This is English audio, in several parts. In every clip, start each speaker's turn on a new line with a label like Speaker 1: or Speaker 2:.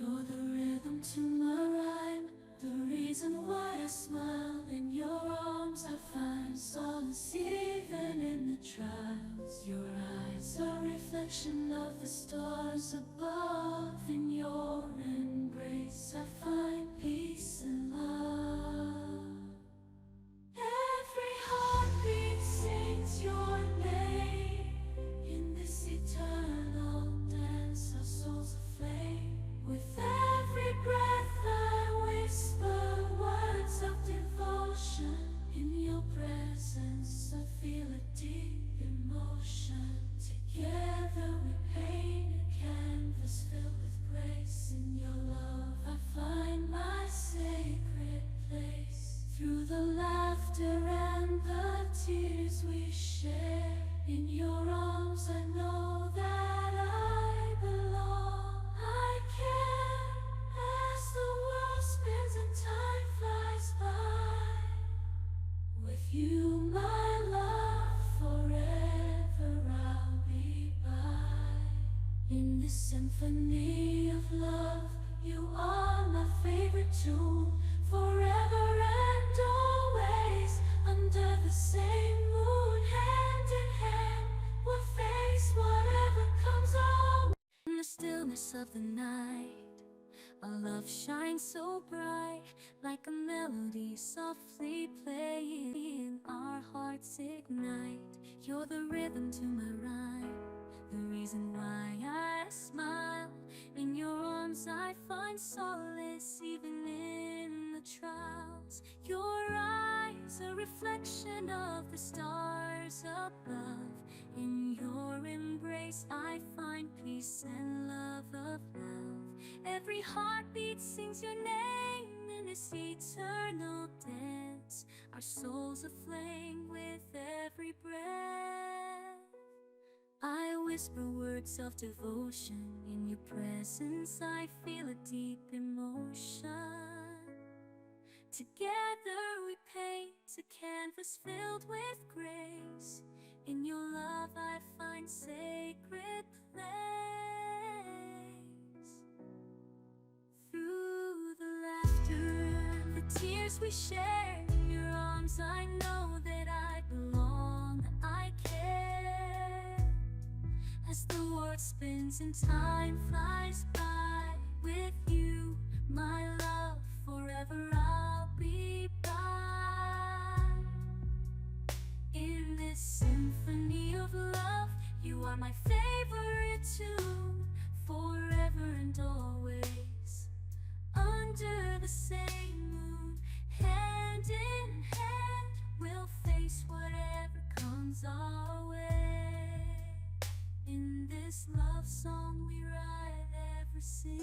Speaker 1: You're the rhythm to my rhyme, the reason why I smile. In your arms I find solace even in the trials. Your eyes are a reflection of the stars above. In your embrace I find peace and love. Every heartbeat sings your name. In this eternal dance our souls aflame. With every breath I whisper words of devotion. In your presence I feel a deep emotion. Together we paint a canvas filled with grace. In your love I find my sacred place. Through the laughter and the tears we share, in your arms I know that I belong. I care as the world spins and time flies by. With you, my love, forever I'll be by. In this symphony of love, you are my favorite tune. Forever and always, under the same moon, hand in hand, we'll face whatever comes our way. In the stillness of the night, our love shines so bright, like a melody softly playing. Our hearts ignite. You're the rhythm to my rhyme, the reason why I smile. In your arms I find solace even in the trials. Your eyes a reflection of the stars above. In your embrace I find peace and love of love. Every heartbeat sings your name in this eternal dance. Our souls aflame with every breath. I whisper words of devotion. In your presence I feel a deep emotion. Together we paint a canvas filled with grace. In your love I find sacred place. Through the laughter and the tears we share, in your arms I know that I belong. I care as the world spins and time flies by. With you, my love, forever I'll be by. In this symphony of love, you are my favorite tune. Forever and always, under the same moon, hand in hand, we'll face whatever comes our way. In this love song we write ever sing.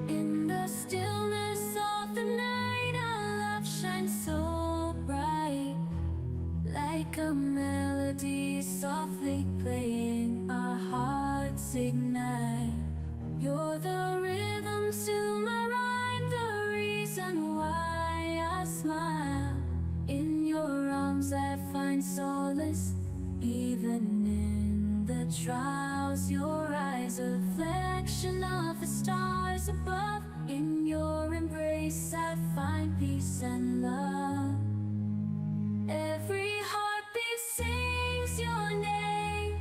Speaker 1: In the stillness of the night, our love shines so bright, like a melody softly playing. Our hearts ignite. You're the rhythm to my rhyme, the reason why I smile. In your arms I find solace, even in the trials. Your eyes a reflection of the stars above. In your embrace I find peace and love. Every heartbeat sings your name.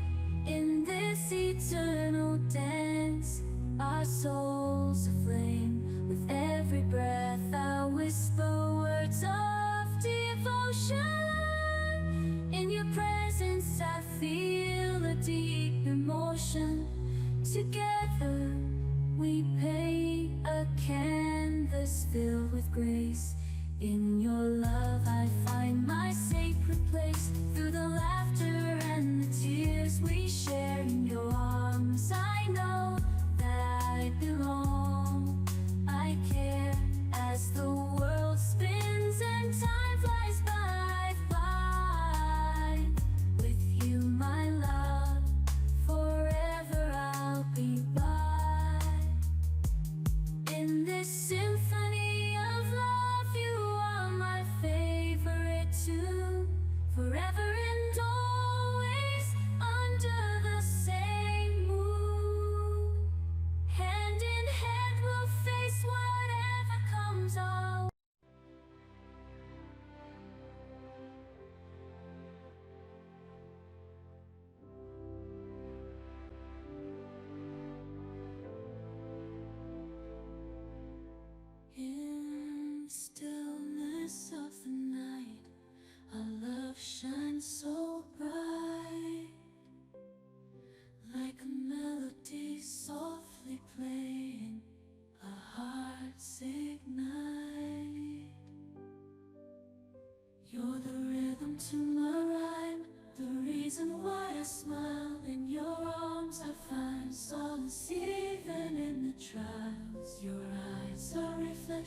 Speaker 1: In this eternal dance our souls aflame. With every breath I whisper words of devotion. In your presence I feel a deep emotion. Together we paint a canvas filled with grace. In your love I find my sacred place. Through the laughter and the tears we share, in your arms I know that I belong. I care as the world spins and time flies by.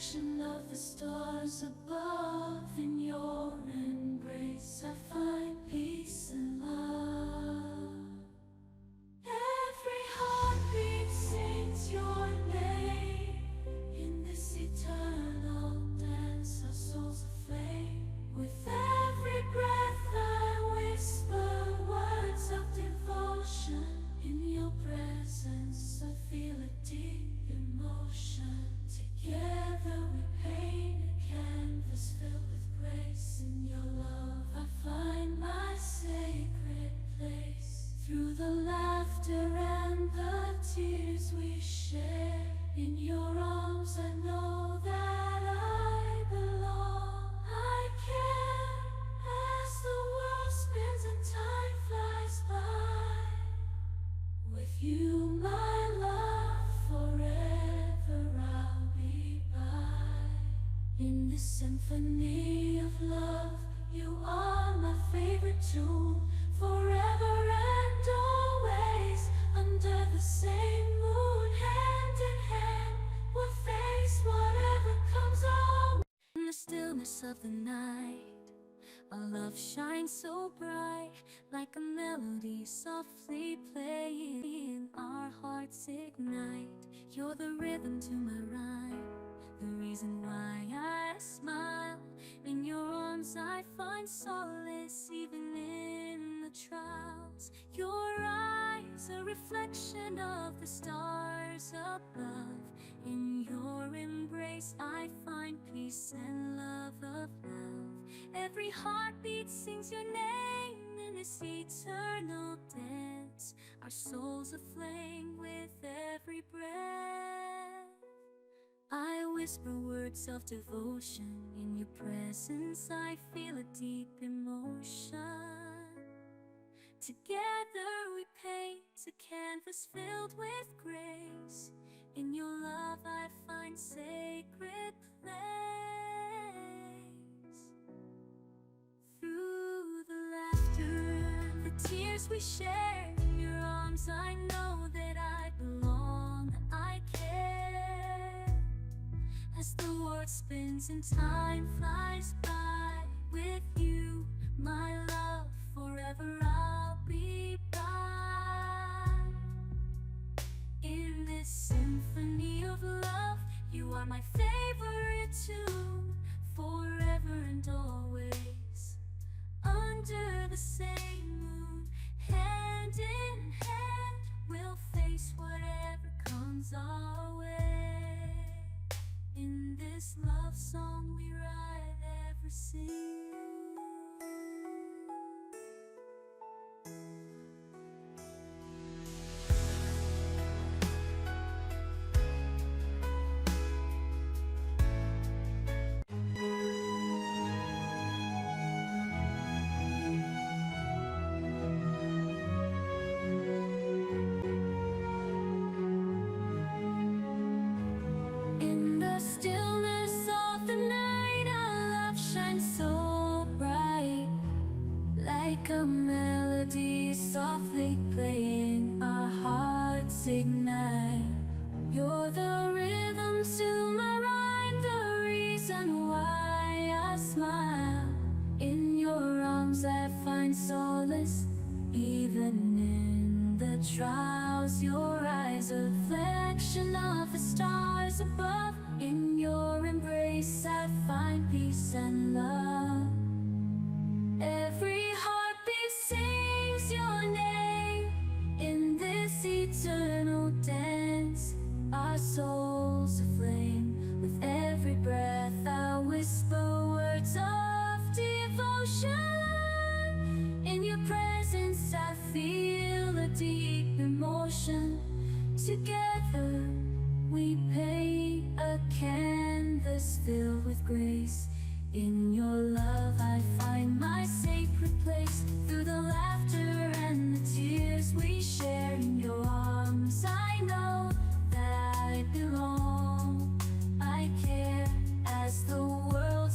Speaker 1: reflection of the stars above. In your embrace I find peace and love. Every heartbeat sings your name. In this eternal dance our souls aflame. With every breath I whisper words of devotion. In your presence I feel a deep emotion. Together we paint a canvas filled with grace. In your love I find my sacred place. Through the laughter and the tears we share, in your arms I know that I belong. I care as the world spins and time flies by. With you, my love, forever I'll be by. In this symphony of love, you are my favorite tune. Forever and always, under the same moon, hand in hand, we'll face whatever comes our way. In the stillness of the night, our love shines so bright, like a melody softly playing. Our hearts ignite. You're the rhythm to my rhyme, the reason why I smile. In your arms I find solace, even in the trials. Your eyes, a reflection of the stars above. In your embrace I find peace and love of love. Every heartbeat sings your name in this eternal dance. Our souls aflame with every breath. I whisper words of devotion. In your presence I feel a deep emotion. Together we paint a canvas filled with grace. In your love I find sacred place. Through the laughter and the tears we share, in your arms I know that I belong. I care as the world spins and time flies by. With you, my love, forever I'll be by. In this symphony of love, you are my favorite tune. Forever and always, under the same moon, hand in hand, we'll face whatever comes our way. In this love song we write ever sing. In the stillness of the night, our love shines so bright, like a melody softly playing. Our hearts ignite. You're the rhythm to my rhyme, the reason why I smile. In your arms I find solace, even in the trials. Your eyes, a reflection of the stars above. In your embrace I find peace and love. Every heartbeat sings your name in this eternal dance. Our souls aflame. With every breath I whisper words of devotion. In your presence I feel a deep emotion. Together we paint a canvas filled with grace. In your love I find my sacred place. Through the laughter and the tears we share, in your arms I know that I belong. I care as the world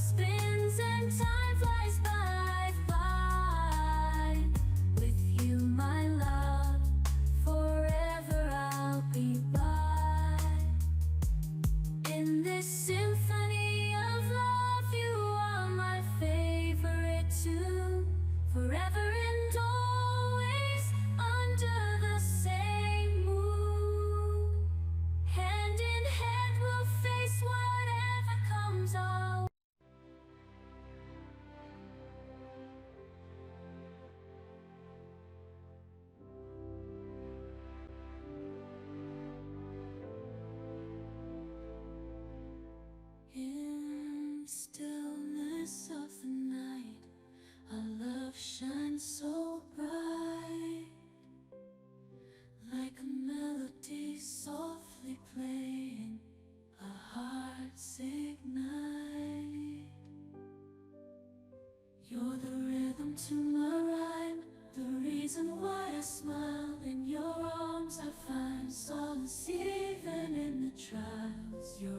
Speaker 1: stillness of the night, our love shines so bright, like a melody softly playing, our hearts ignite. You're the rhythm to my rhyme, the reason why I smile. In your arms I find solace even in the trials. Your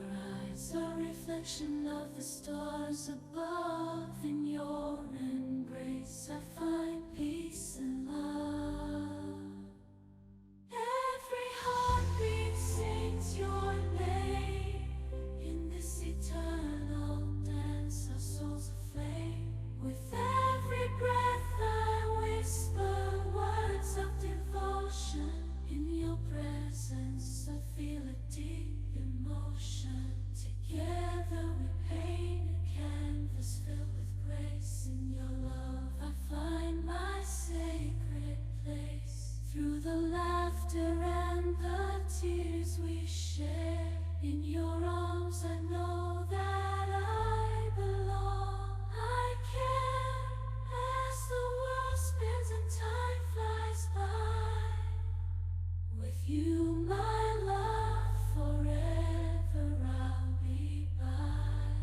Speaker 1: eyes are a reflection of the stars above. In your embrace I find peace and love. Every heartbeat sings your name. In this eternal dance our souls aflame. With every breath I whisper words of devotion. In your presence I feel a deep emotion. Together we paint a canvas filled with grace. In your love I find my sacred place. Through the laughter and the tears we share, in your arms I know that I belong. I care as the world spins and time flies by. With you, my love, forever I'll be by.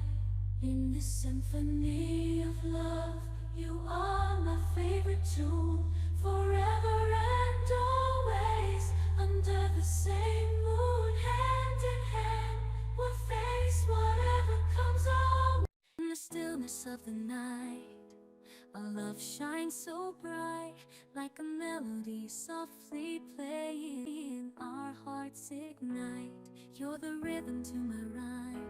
Speaker 1: In this symphony of love, you are my favorite tune. Forever and always, under the same moon, hand in hand, we'll face whatever comes our way. In the stillness of the night, our love shines so bright, like a melody softly playing, our hearts ignite. You're the rhythm to my rhyme,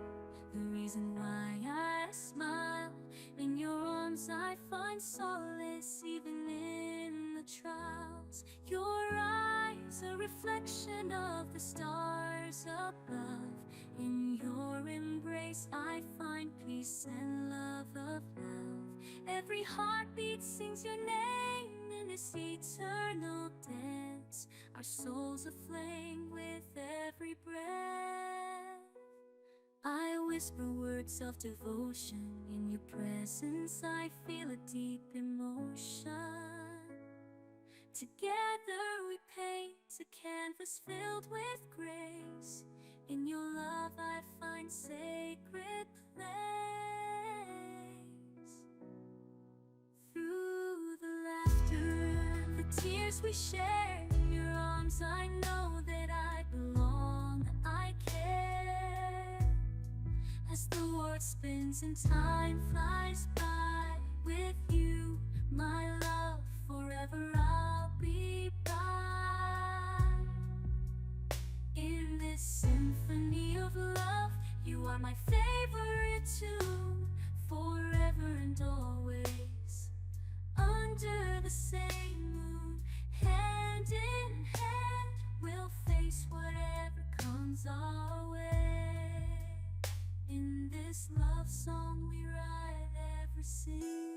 Speaker 1: the reason why I smile. In your arms I find solace even in the trials. Your eyes a reflection of the stars above. In your embrace I find peace and love of love. Every heartbeat sings your name in this eternal dance, our souls aflame with every breath. I whisper words of devotion. In your presence I feel a deep emotion. Together we paint a canvas filled with grace. In your love I find sacred place. Through the laughter and the tears we share, in your arms I know that I belong. I care as the world spins and time flies by. With you, my love, forever I'll be by. In this symphony of love, you are my favorite tune. Forever and always, under the same moon, hand in hand, we'll face whatever comes our way. In this love song we write every scene.